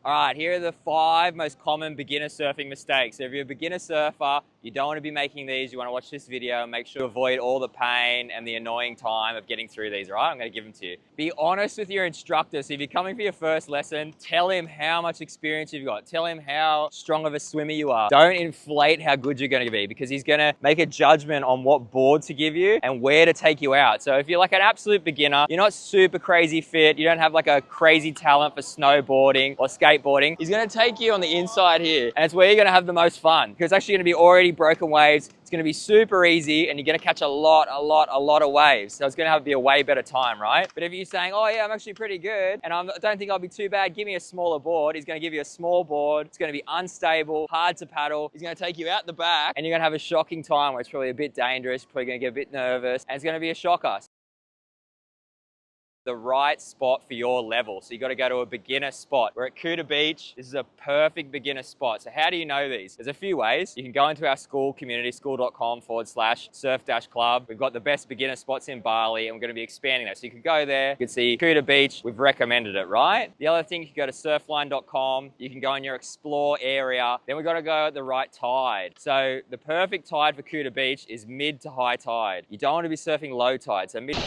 All right, here are the 5 most common beginner surfing mistakes. So if you're a beginner surfer, you don't want to be making these. You want to watch this video and make sure to avoid all the pain and the annoying time of getting through these, all right? I'm going to give them to you. Be honest with your instructor. So if you're coming for your first lesson, tell him how much experience you've got. Tell him how strong of a swimmer you are. Don't inflate how good you're going to be, because he's going to make a judgment on what board to give you and where to take you out. So if you're like an absolute beginner, you're not super crazy fit, you don't have like a crazy talent for snowboarding or skateboarding, he's going to take you on the inside here, and it's where you're going to have the most fun, because it's actually going to be already broken waves. It's going to be super easy, and you're going to catch a lot of waves. So it's going to be a way better time, right? But if you're saying, oh yeah, I'm actually pretty good, and I don't think I'll be too bad, give me a smaller board. He's going to give you a small board. It's going to be unstable, hard to paddle. He's going to take you out the back, and you're going to have a shocking time where it's probably a bit dangerous, probably going to get a bit nervous, and it's going to be a shocker. The right spot for your level. So you got to go to a beginner spot. We're at Kuta Beach. This is a perfect beginner spot. So how do you know these? There's a few ways. You can go into our school community, school.com/surf-club. We've got the best beginner spots in Bali, and we're going to be expanding that. So you can go there. You can see Kuta Beach. We've recommended it, right? The other thing, you can go to surfline.com. You can go in your explore area. Then we've got to go at the right tide. So the perfect tide for Kuta Beach is mid to high tide. You don't want to be surfing low tide. So mid.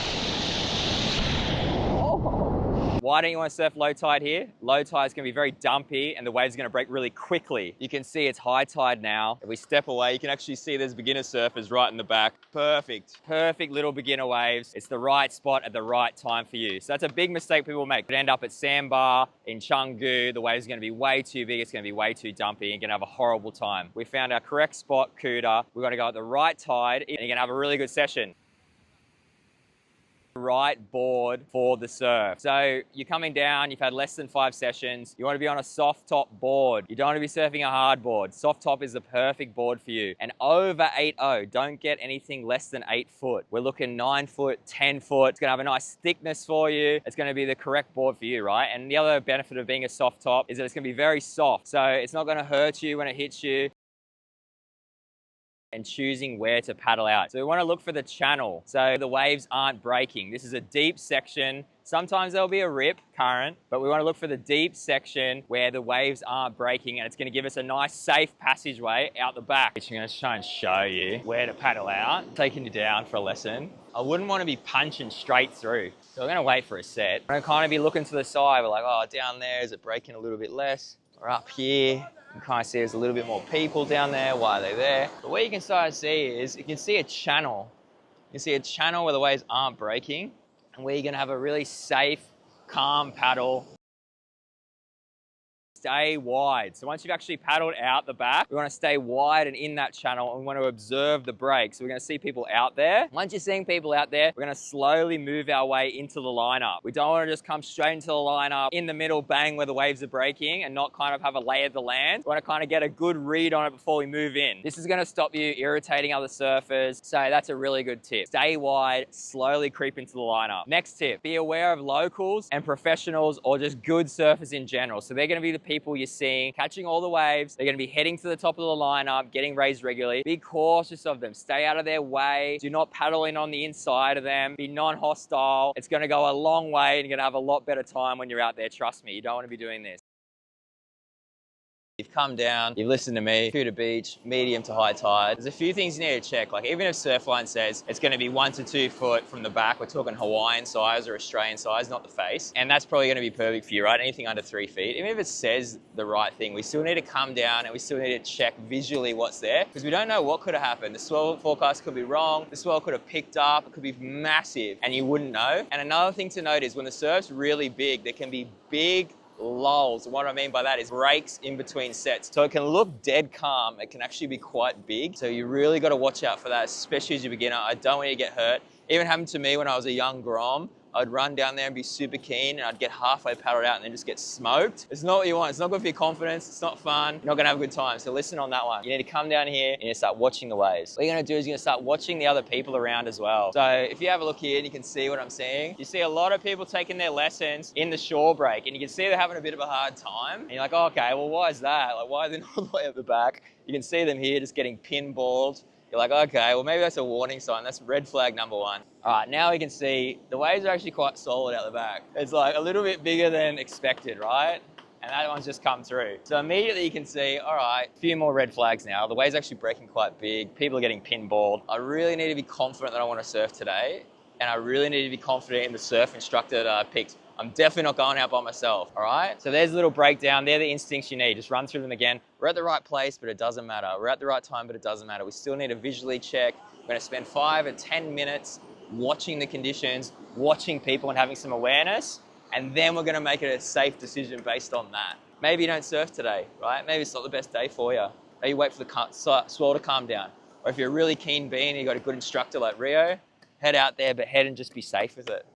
Why don't you want to surf low tide here? Low tide is going to be very dumpy, and the waves are going to break really quickly. You can see it's high tide now. If we step away, you can actually see there's beginner surfers right in the back. Perfect little beginner waves. It's the right spot at the right time for you. So that's a big mistake people make. You'd end up at Sandbar in Canggu. The waves are going to be way too big. It's going to be way too dumpy. You're going to have a horrible time. We found our correct spot, Kuta. We've got to go at the right tide, and you're going to have a really good session. Right board for the surf. So you're coming down, you've had less than 5 sessions, you want to be on a soft top board. You don't want to be surfing a hard board. Soft top is the perfect board for you. And over 8.0, don't get anything less than 8 foot. We're looking 9 foot, 10 foot. It's going to have a nice thickness for you. It's going to be the correct board for you, right? And the other benefit of being a soft top is that it's going to be very soft. So it's not going to hurt you when it hits you. And choosing where to paddle out. So we want to look for the channel, so the waves aren't breaking. This is a deep section. Sometimes there'll be a rip current, but we want to look for the deep section where the waves aren't breaking, and it's going to give us a nice safe passageway out the back. I'm going to try and show you where to paddle out, taking you down for a lesson. I wouldn't want to be punching straight through. So we're going to wait for a set. We're going to kind of be looking to the side. We're like, oh, down there, is it breaking a little bit less? Or up here. You can kind of see there's a little bit more people down there. Why are they there? But what you can start to see is you can see a channel. You can see a channel where the waves aren't breaking, and where you're going to have a really safe, calm paddle. Stay wide. So once you've actually paddled out the back, we want to stay wide and in that channel, and we want to observe the break. So we're going to see people out there. Once you're seeing people out there, we're going to slowly move our way into the lineup. We don't want to just come straight into the lineup in the middle, bang, where the waves are breaking, and not kind of have a lay of the land. We want to kind of get a good read on it before we move in. This is going to stop you irritating other surfers. So that's a really good tip. Stay wide, slowly creep into the lineup. Next tip, be aware of locals and professionals, or just good surfers in general. So they're going to be the people you're seeing catching all the waves. They're going to be heading to the top of the lineup, getting raised regularly. Be cautious of them. Stay out of their way. Do not paddle in on the inside of them. Be non-hostile. It's going to go a long way, and you're going to have a lot better time when you're out there. Trust me, you don't want to be doing this. You've come down, you've listened to me, Kuta Beach, medium to high tide. There's a few things you need to check. Like, even if Surfline says it's going to be 1 to 2 foot from the back, we're talking Hawaiian size or Australian size, not the face. And that's probably going to be perfect for you, right? Anything under 3 feet. Even if it says the right thing, we still need to come down and we still need to check visually what's there, because we don't know what could have happened. The swell forecast could be wrong. The swell could have picked up. It could be massive and you wouldn't know. And another thing to note is when the surf's really big, there can be big lulls. What I mean by that is breaks in between sets. So it can look dead calm. It can actually be quite big. So you really got to watch out for that, especially as a beginner. I don't want you to get hurt. Even happened to me when I was a young Grom. I'd run down there and be super keen, and I'd get halfway paddled out and then just get smoked. It's not what you want. It's not good for your confidence. It's not fun. You're not going to have a good time. So listen on that one. You need to come down here and you start watching the waves. What you're going to do is you're going to start watching the other people around as well. So if you have a look here and you can see what I'm seeing, you see a lot of people taking their lessons in the shore break, and you can see they're having a bit of a hard time. And you're like, oh, okay, well, why is that? Like, why are they not all the way at the back? You can see them here just getting pinballed. You're like, okay, well, maybe that's a warning sign. That's red flag number 1. All right, now we can see the waves are actually quite solid out the back. It's like a little bit bigger than expected, right? and that one's just come through. So immediately you can see, all right, a few more red flags now. The wave's actually breaking quite big. People are getting pinballed. I really need to be confident that I want to surf today, and I really need to be confident in the surf instructor that I picked. I'm definitely not going out by myself, all right? So there's a little breakdown. They're the instincts you need. Just run through them again. We're at the right place, but it doesn't matter. We're at the right time, but it doesn't matter. We still need to visually check. We're gonna spend 5 or 10 minutes watching the conditions, watching people and having some awareness, and then we're gonna make a safe decision based on that. Maybe you don't surf today, right? Maybe it's not the best day for you. Maybe wait for the swell to calm down. Or if you're a really keen bean and you've got a good instructor like Rio, head out there, but head and just be safe with it.